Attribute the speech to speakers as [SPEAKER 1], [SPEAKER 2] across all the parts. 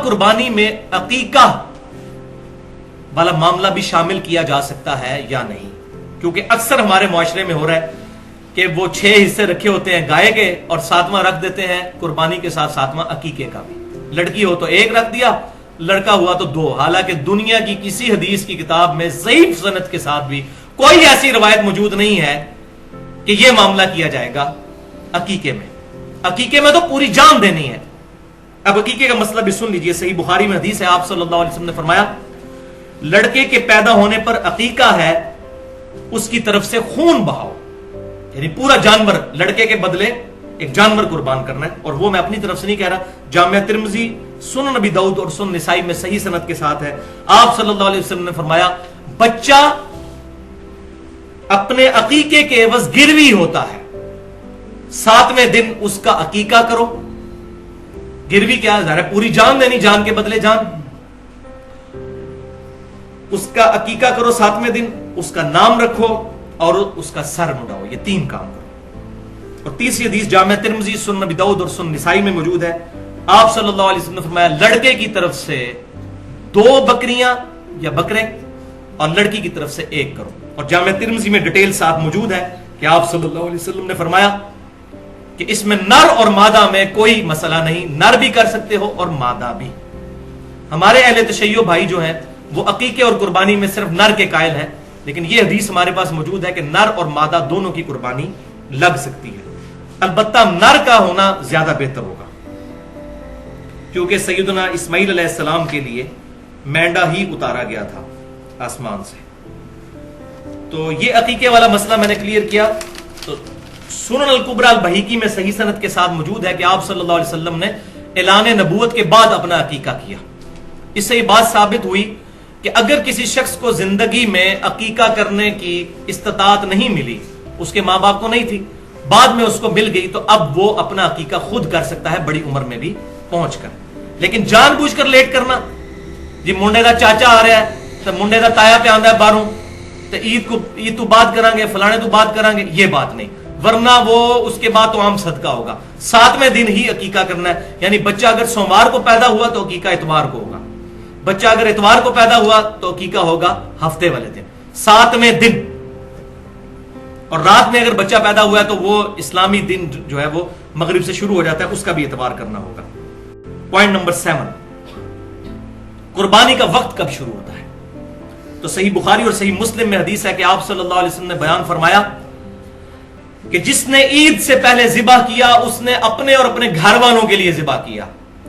[SPEAKER 1] قربانی میں عقیقہ والا معاملہ بھی شامل کیا جا سکتا ہے یا نہیں؟ کیونکہ اکثر ہمارے معاشرے میں ہو رہا ہے کہ وہ 6 حصے رکھے ہوتے ہیں گائے کے اور 7واں رکھ دیتے ہیں قربانی کے ساتھ 7واں عقیقے کا بھی. لڑکی ہو تو 1 رکھ دیا, لڑکا ہوا تو 2. حالانکہ دنیا کی کسی حدیث کی کتاب میں ضعیف سند کے ساتھ بھی کوئی ایسی روایت موجود نہیں ہے کہ یہ معاملہ کیا جائے گا عقیقے میں. عقیقے میں تو پوری جان دینی ہے. اب عقیقے کا مسئلہ بھی سن لیجئے. صحیح بخاری میں حدیث ہے, آپ صلی اللہ علیہ وسلم نے فرمایا لڑکے کے پیدا ہونے پر عقیقہ ہے اس کی طرف سے خون بہاؤ, یعنی پورا جانور لڑکے کے بدلے ایک جانور قربان کرنا ہے. اور وہ میں اپنی طرف سے نہیں کہہ رہا, جامعہ ترمذی, سنن نبی داؤد اور سنن نسائی میں صحیح سند کے ساتھ ہے. آپ صلی اللہ علیہ وسلم نے فرمایا بچہ اپنے عقیقے کے عوض گروی ہوتا ہے, 7ویں دن اس کا عقیقہ کرو. گروی کیا ہے؟ پوری جان دینی, جان کے بدلے جان. اس کا عقیقہ کرو 7ویں دن, اس کا نام رکھو اور اس کا سر مڈاؤ. یہ 3 کام کرو. اور تیسری حدیث جامعہ ترمذی, سنن نبی داؤد اور سنن نسائی میں موجود ہے. آپ صلی اللہ علیہ وسلم نے فرمایا لڑکے کی طرف سے 2 بکریاں یا بکرے اور لڑکی کی طرف سے 1 کرو. اور جامعہ ترمذی میں ڈیٹیل ساتھ موجود ہے کہ آپ صلی اللہ علیہ وسلم نے فرمایا کہ اس میں نر اور مادہ میں کوئی مسئلہ نہیں, نر بھی کر سکتے ہو اور مادہ بھی. ہمارے اہل تشیع بھائی جو ہیں وہ عقیقے اور قربانی میں صرف نر کے قائل ہیں, لیکن یہ حدیث ہمارے پاس موجود ہے کہ نر اور مادہ دونوں کی قربانی لگ سکتی ہے. البتہ نر کا ہونا زیادہ بہتر ہوگا کیونکہ سیدنا اسماعیل علیہ السلام کے لیے مینڈا ہی اتارا گیا تھا آسمان سے. تو یہ عقیقے والا مسئلہ میں نے کلیئر کیا. تو سنن الکبریٰ البہیقی میں صحیح سند کے ساتھ موجود ہے کہ آپ صلی اللہ علیہ وسلم نے اعلان نبوت کے بعد اپنا عقیقہ کیا. اس سے یہ بات ثابت ہوئی کہ اگر کسی شخص کو زندگی میں عقیقہ کرنے کی استطاعت نہیں ملی, اس کے ماں باپ کو نہیں تھی, بعد میں اس کو مل گئی, تو اب وہ اپنا عقیقہ خود کر سکتا ہے بڑی عمر میں بھی پہنچ کر. لیکن جان بوجھ کر لیٹ کرنا, جی منڈے دا چاچا آ رہا ہے تو منڈے دا تایا پہ آندا ہے باہروں تو عید تو بات کریں گے, فلانے تو بات کریں گے, یہ بات نہیں. ورنہ وہ اس کے بعد تو عام صدقہ ہوگا. 7ویں دن ہی عقیقہ کرنا ہے. یعنی بچہ اگر سوموار کو پیدا ہوا تو عقیقہ اتوار کو ہوگا, بچہ اگر اتوار کو پیدا ہوا تو عقیقہ ہوگا ہفتے والے دن, 7ویں دن. اور رات میں اگر بچہ پیدا ہوا ہے تو وہ اسلامی دن جو ہے وہ مغرب سے شروع ہو جاتا ہے, اس کا بھی اعتبار کرنا ہوگا. پوائنٹ نمبر 7, قربانی کا وقت کب شروع ہوتا ہے؟ تو صحیح بخاری اور صحیح مسلم میں حدیث ہے کہ آپ صلی اللہ علیہ وسلم نے بیان فرمایا کہ جس نے عید سے پہلے ذبح کیا اس نے اپنے اور اپنے گھر والوں کے لیے ذبح کیا,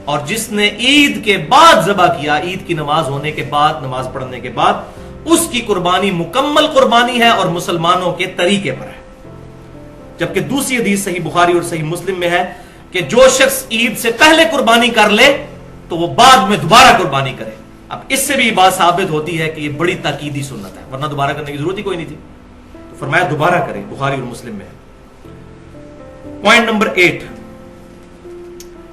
[SPEAKER 1] اور جس نے عید کے بعد ذبح کیا, عید کی نماز ہونے کے بعد, نماز پڑھنے کے بعد, اس کی قربانی مکمل قربانی ہے اور مسلمانوں کے طریقے پر ہے. جبکہ دوسری حدیث صحیح بخاری اور صحیح مسلم میں ہے کہ جو شخص عید سے پہلے قربانی کر لے تو وہ بعد میں دوبارہ قربانی کرے. اب اس سے بھی بات ثابت ہوتی ہے کہ یہ بڑی تاکیدی سنت ہے, ورنہ دوبارہ کرنے کی ضرورت ہی کوئی نہیں تھی. تو فرمایا دوبارہ کرے, بخاری اور مسلم میں ہے. پوائنٹ نمبر 8,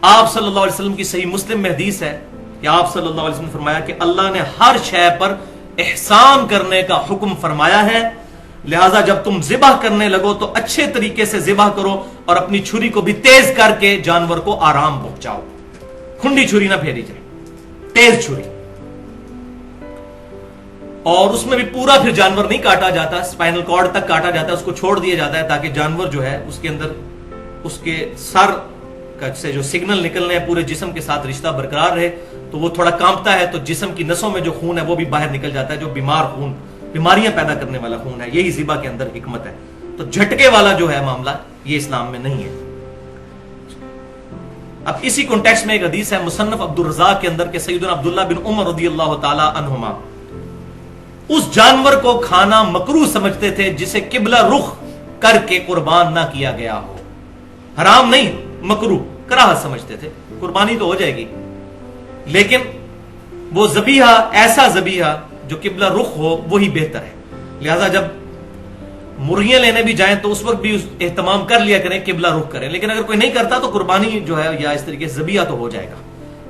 [SPEAKER 1] آپ صلی اللہ علیہ وسلم کی صحیح مسلم میں حدیث ہے کہ آپ صلی اللہ علیہ وسلم نے فرمایا کہ اللہ نے ہر شے پر احسان کرنے کا حکم فرمایا ہے, لہٰذا جب تم ذبح کرنے لگو تو اچھے طریقے سے ذبح کرو اور اپنی چھری کو بھی تیز کر کے جانور کو آرام پہنچاؤ. کھنڈی چھری نہ پھیری جائے, تیز چھری. اور اس میں بھی پورا پھر جانور نہیں کاٹا جاتا, اسپائنل کارڈ تک کاٹا جاتا ہے, اس کو چھوڑ دیا جاتا ہے تاکہ جانور جو ہے اس کے اندر اس کے سر سے جو سگنل نکلنے ہیں پورے جسم کے ساتھ رشتہ برقرار رہے. تو وہ تھوڑا کانپتا ہے تو جسم کی نسوں میں جو خون ہے وہ بھی باہر نکل جاتا ہے, جو بیمار خون, بیماریاں پیدا کرنے والا خون ہے. یہی ذبح کے اندر حکمت ہے. تو جھٹکے والا جو ہے معاملہ یہ اسلام میں نہیں ہے. اب اسی کانٹیکسٹ میں ایک حدیث ہے مصنف عبد الرزاق کے اندر کہ سیدنا عبداللہ بن عمر رضی اللہ تعالی عنہما اس جانور کو کھانا مکروہ سمجھتے تھے جسے قبلہ رخ کر کے قربان نہ کیا گیا ہو. حرام نہیں, مکروہ, کراہت سمجھتے تھے. قربانی تو ہو جائے گی لیکن وہ ذبیحہ, ایسا ذبیحہ جو قبلہ رخ ہو وہی بہتر ہے. لہذا جب مرغیاں لینے بھی جائیں تو اس وقت بھی اہتمام کر لیا کریں, قبلہ رخ کریں. لیکن اگر کوئی نہیں کرتا تو قربانی جو ہے یا اس طریقے سے ذبیحہ تو ہو جائے گا.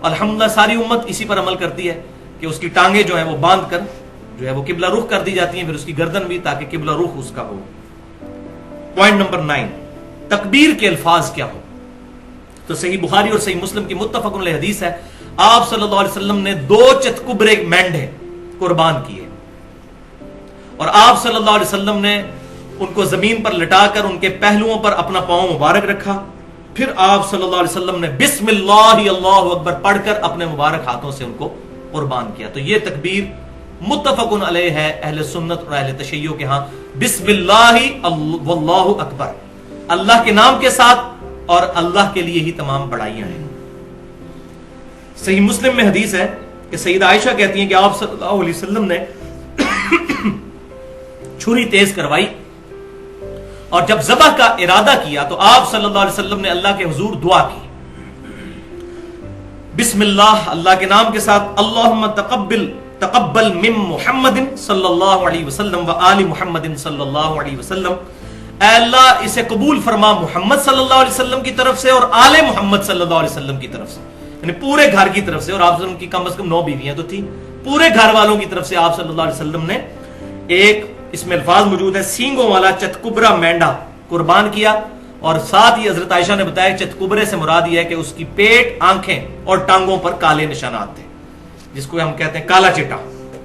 [SPEAKER 1] الحمدللہ ساری امت اسی پر عمل کرتی ہے کہ اس کی ٹانگیں جو ہیں وہ باندھ کر جو ہے وہ قبلہ رخ کر دی جاتی ہیں, پھر اس کی گردن بھی, تاکہ قبلہ رخ اس کا ہو. پوائنٹ نمبر 9, تکبیر کے الفاظ کیا ہو. تو صحیح بخاری اور صحیح مسلم کی متفق علیہ حدیث ہے، آپ صلی اللہ علیہ وسلم نے 2 چتکبرے مینڈھے قربان کیے، اور آپ صلی اللہ علیہ وسلم نے ان کو زمین پر لٹا کر ان کے پہلوؤں پر اپنا پاؤں مبارک رکھا، پھر آپ صلی اللہ علیہ وسلم نے بسم اللہ اللہ اکبر پڑھ کر اپنے مبارک ہاتھوں سے ان کو قربان کیا۔ تو یہ تکبیر متفق علیہ ہے اہل سنت اور اہل تشیع کے ہاں، بسم اللہ واللہ اکبر، اللہ کے نام کے ساتھ، اور اللہ کے لیے ہی تمام بڑائیاں ہیں۔ صحیح مسلم میں حدیث ہے کہ سیدہ عائشہ کہتی ہیں کہ آپ صلی اللہ علیہ وسلم نے چھری تیز کروائی اور جب ذبح کا ارادہ کیا تو آپ صلی اللہ علیہ وسلم نے اللہ کے حضور دعا کی، بسم اللہ، اللہ کے نام کے ساتھ، اللہم تقبل من محمد صلی اللہ علیہ وسلم و آل محمد صلی اللہ علیہ وسلم، اے اللہ اسے قبول فرما محمد صلی اللہ علیہ وسلم کی طرف سے اور آل محمد صلی اللہ علیہ وسلم کی طرف سے، یعنی پورے گھر کی طرف سے، اور آپ صلی اللہ علیہ وسلم کی کم از کم 9 بیویاں تو تھی، پورے گھر والوں کی طرف سے آپ صلی اللہ علیہ وسلم نے ایک، اس میں الفاظ موجود ہے، سینگوں والا چتکبرا مینڈا قربان کیا، اور ساتھ ہی حضرت عائشہ نے بتایا چتکبرے سے مراد یہ ہے کہ اس کی پیٹ، آنکھیں اور ٹانگوں پر کالے نشانات تھے، جس کو ہم کہتے ہیں کالا چٹا،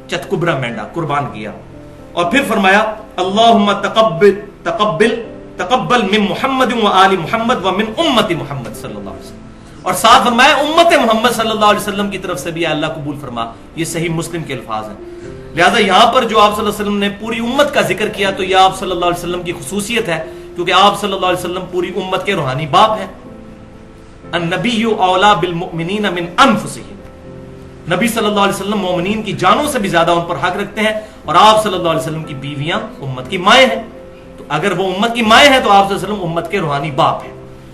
[SPEAKER 1] چتکبرا مینڈا قربان کیا، اور پھر فرمایا اللہم تقبل من محمد و آل محمد و من امت محمد صلی اللہ علیہ وسلم، اور ساتھ فرمایا امت محمد صلی اللہ علیہ وسلم کی طرف سے بھی اللہ قبول فرما۔ یہ صحیح مسلم کے الفاظ ہیں۔ لہذا یہاں پر جو آپ صلی اللہ علیہ وسلم نے پوری امت کا ذکر کیا تو یہ آپ صلی اللہ علیہ وسلم کی خصوصیت ہے، کیونکہ آپ صلی اللہ علیہ وسلم پوری امت کے روحانی باپ ہیں۔ النبی اولا بالمؤمنین من انفسہم، نبی صلی اللہ علیہ وسلم مومنین کی جانوں سے بھی زیادہ ان پر حق رکھتے ہیں، اور آپ صلی اللہ علیہ وسلم کی بیویاں امت کی مائیں ہیں، تو اگر وہ امت کی مائیں ہیں تو آپ صلی اللہ علیہ وسلم امت کے روحانی باپ ہیں۔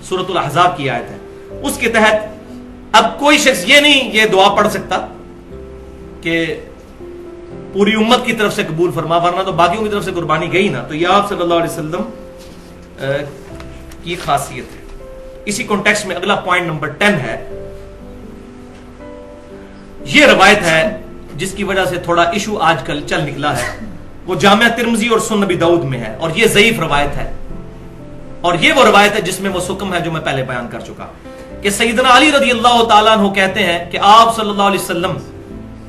[SPEAKER 1] سورۃ الاحزاب کی آیت ہے، اس کے تحت اب کوئی شخص یہ نہیں یہ دعا پڑھ سکتا کہ پوری امت کی طرف سے قبول فرما، ورنہ تو باقیوں کی طرف سے قربانی گئی نا۔ تو یہ آپ صلی اللہ علیہ وسلم کی خاصیت ہے۔ اسی کانٹیکسٹ میں اگلا پوائنٹ نمبر 10 ہے، یہ روایت ہے جس کی وجہ سے تھوڑا ایشو آج کل چل نکلا ہے، وہ جامعہ ترمذی اور سنن نبی داؤد میں ہے، اور یہ ضعیف روایت ہے، اور یہ وہ روایت ہے جس میں وہ سکم ہے جو میں پہلے بیان کر چکا کہ سیدنا علی رضی اللہ تعالیٰ عنہ کہتے ہیں کہ آپ صلی اللہ علیہ وسلم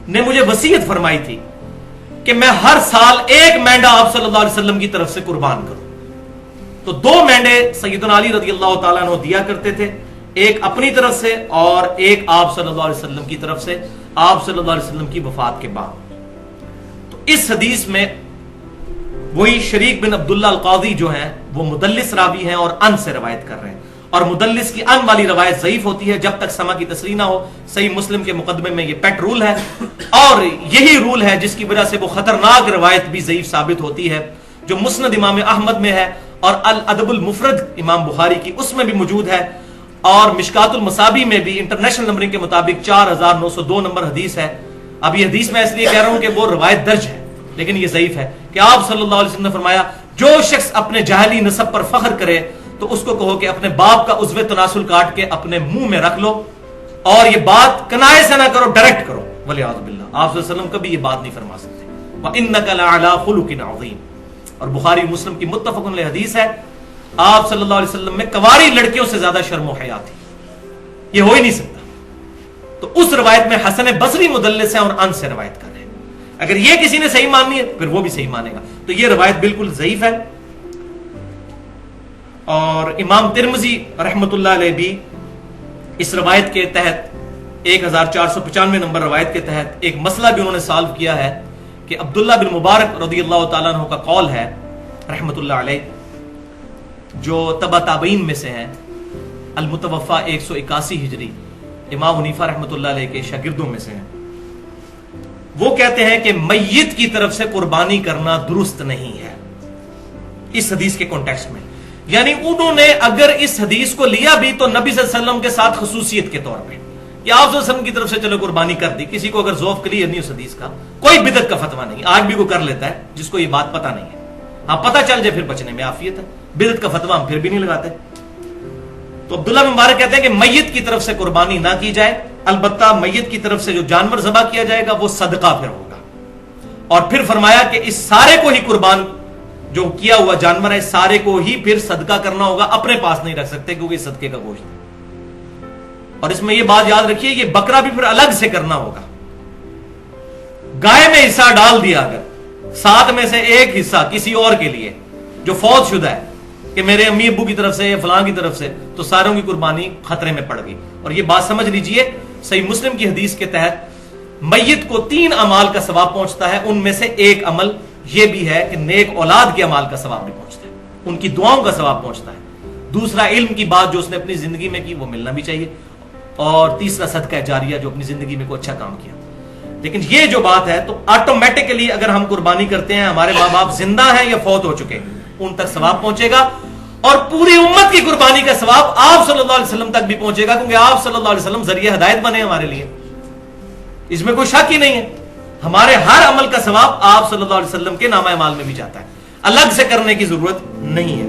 [SPEAKER 1] نے مجھے وصیت فرمائی تھی کہ میں ہر سال ایک مینڈا آپ صلی اللہ علیہ وسلم کی طرف سے قربان کروں، تو 2 مینڈے سیدنا علی رضی اللہ تعالیٰ عنہ دیا کرتے تھے، ایک اپنی طرف سے اور ایک آپ صلی اللہ علیہ وسلم کی طرف سے، آپ صلی اللہ علیہ وسلم کی وفات کے بعد۔ تو اس حدیث میں وہی شریک بن عبداللہ القاضی جو ہیں وہ مدلس راوی ہیں اور ان سے روایت کر رہے ہیں، اور مدلس کی ان والی روایت ضعیف ہوتی ہے جب تک سما کی تصریح نہ ہو۔ صحیح مسلم کے مقدمے میں یہ پیٹ رول ہے، اور یہی رول ہے جس کی وجہ سے وہ خطرناک روایت بھی ضعیف ثابت ہوتی ہے جو مسند امام احمد میں ہے، اور الادب المفرد امام بخاری کی اس میں بھی موجود ہے، اور مشکات المصابی میں بھی انٹرنیشنل نمبرنگ کے مطابق 4902 نمبر حدیث ہے۔ اب یہ حدیث میں اس لیے کہہ رہا ہوں کہ وہ روایت درج ہے لیکن یہ ضعیف ہے، کہ آپ صلی اللہ علیہ وسلم نے فرمایا جو شخص اپنے جاہلی نسب پر فخر کرے تو اس کو کہو کہ اپنے باپ کا عضو تناسل کاٹ کے اپنے منہ میں رکھ لو، اور یہ بات کنائے سے نہ کرو، ڈائریکٹ کرو، ولیعوذ باللہ۔ آپ صلی اللہ علیہ وسلم کبھی یہ بات نہیں فرما سکتے۔ وَإِنَّكَ لَعَلَىٰ خُلُقٍ عَظِيمٍ، اور بخاری مسلم کی متفق علیہ حدیث ہے، آپ صلی اللہ علیہ وسلم میں کنواری لڑکیوں سے زیادہ شرم و حیا تھی، یہ ہو ہی نہیں سکتا۔ تو اس روایت میں حسن بصری مدلس ہیں اور ان سے روایت کر رہے ہیں، اگر یہ کسی نے صحیح ماننی ہے پھر وہ بھی صحیح مانے گا، تو یہ روایت بالکل ضعیف ہے۔ اور امام ترمذی رحمۃ اللہ علیہ بھی اس روایت کے تحت 1495 نمبر روایت کے تحت ایک مسئلہ بھی انہوں نے سالو کیا ہے کہ عبداللہ بن مبارک رضی اللہ تعالیٰ عنہ کا قول ہے رحمۃ اللہ علیہ، جو تبع تابعین میں سے ہیں، المتوفى 181 ہجری، امام حنیفہ رحمۃ اللہ علیہ کے شاگردوں میں سے ہیں، وہ کہتے ہیں کہ میت کی طرف سے قربانی کرنا درست نہیں ہے اس حدیث کے کانٹیکسٹ میں، یعنی انہوں نے اگر اس حدیث کو لیا بھی تو نبی صلی اللہ علیہ وسلم کے ساتھ خصوصیت کے طور پہ، کہ آپ صلی اللہ علیہ وسلم کی طرف سے چلو قربانی کر دی، کسی کو اگر ذوق کلیئر نہیں اس حدیث کا، کوئی بدعت کا فتویٰ نہیں، آج بھی کوئی کر لیتا ہے جس کو یہ بات پتہ نہیں ہے، ہاں پتہ چل جائے پھر بچنے میں عافیت ہے، بدعت کا فتویٰ ہم پھر بھی نہیں لگاتے۔ تو عبداللہ بن مبارک کہتے ہیں کہ میت کی طرف سے قربانی نہ کی جائے، البتہ میت کی طرف سے جو جانور ذبح کیا جائے گا وہ صدقہ پھر ہوگا، اور پھر فرمایا کہ اس سارے کو ہی قربان جو کیا ہوا جانور ہے سارے کو ہی پھر صدقہ کرنا ہوگا، اپنے پاس نہیں رکھ سکتے کیونکہ صدقے کا گوشت ہے۔ اور اس میں یہ بات یاد رکھیے یہ بکرا بھی پھر الگ سے کرنا ہوگا. گائے میں حصہ ڈال دیا اگر 7 میں سے ایک حصہ کسی اور کے لیے جو فوت شدہ ہے کہ میرے امی ابو کی طرف سے یا فلاں کی طرف سے, تو ساروں کی قربانی خطرے میں پڑ گئی. اور یہ بات سمجھ لیجئے صحیح مسلم کی حدیث کے تحت میت کو 3 اعمال کا ثواب پہنچتا ہے, ان میں سے ایک عمل یہ بھی ہے کہ نیک اولاد کے اعمال کا ثواب بھی پہنچتا ہے, ان کی دعاؤں کا ثواب پہنچتا ہے. دوسرا علم کی بات جو اس نے اپنی زندگی میں کی وہ ملنا بھی چاہیے, اور تیسرا صدقہ جاریہ جو اپنی زندگی میں کوئی اچھا کام کیا. لیکن یہ جو بات ہے تو آٹومیٹکلی اگر ہم قربانی کرتے ہیں, ہمارے ماں باپ زندہ ہیں یا فوت ہو چکے ہیں, ان تک ثواب پہنچے گا, اور پوری امت کی قربانی کا ثواب آپ صلی اللہ علیہ وسلم تک بھی پہنچے گا, کیونکہ آپ صلی اللہ علیہ وسلم ذریعہ ہدایت بنے ہمارے لیے. اس میں کوئی شک ہی نہیں ہے. ہمارے ہر عمل کا ثواب آپ صلی اللہ علیہ وسلم کے نامہ اعمال میں بھی جاتا ہے, الگ سے کرنے کی ضرورت نہیں ہے.